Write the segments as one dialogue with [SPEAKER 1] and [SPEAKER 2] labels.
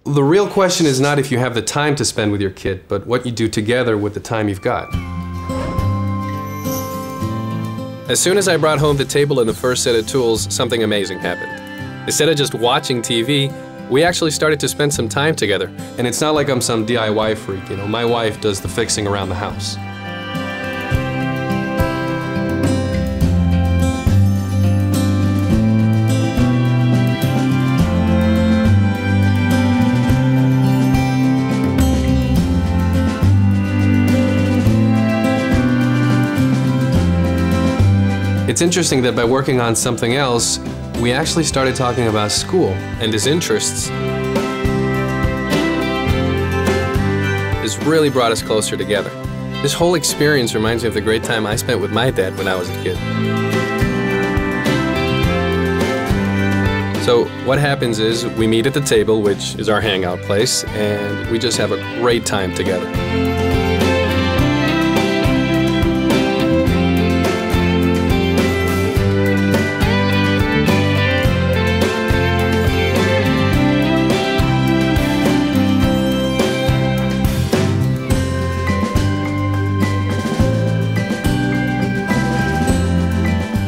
[SPEAKER 1] The real question is not if you have the time to spend with your kid, but what you do together with the time you've got. As soon as I brought home the table and the first set of tools, something amazing happened. Instead of just watching TV, we actually started to spend some time together. And it's not like I'm some DIY freak, you know. My wife does the fixing around the house. It's interesting that by working on something else, we actually started talking about school and his interests. This really brought us closer together. This whole experience reminds me of the great time I spent with my dad when I was a kid. So what happens is we meet at the table, which is our hangout place, and we just have a great time together.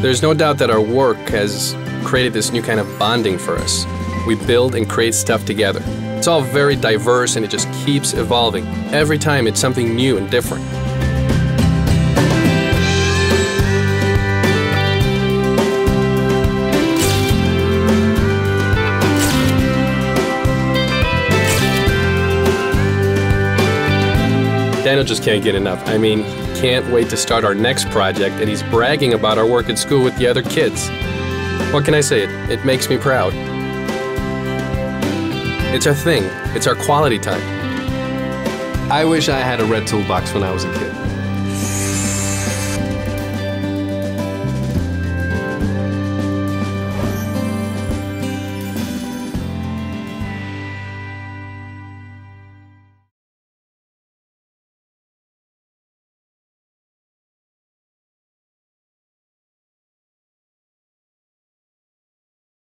[SPEAKER 1] There's no doubt that our work has created this new kind of bonding for us. We build and create stuff together. It's all very diverse and it just keeps evolving. Every time it's something new and different. Daniel just can't get enough. I mean, he can't wait to start our next project, and he's bragging about our work at school with the other kids. What can I say? It makes me proud. It's our thing. It's our quality time. I wish I had a Red Toolbox when I was a kid.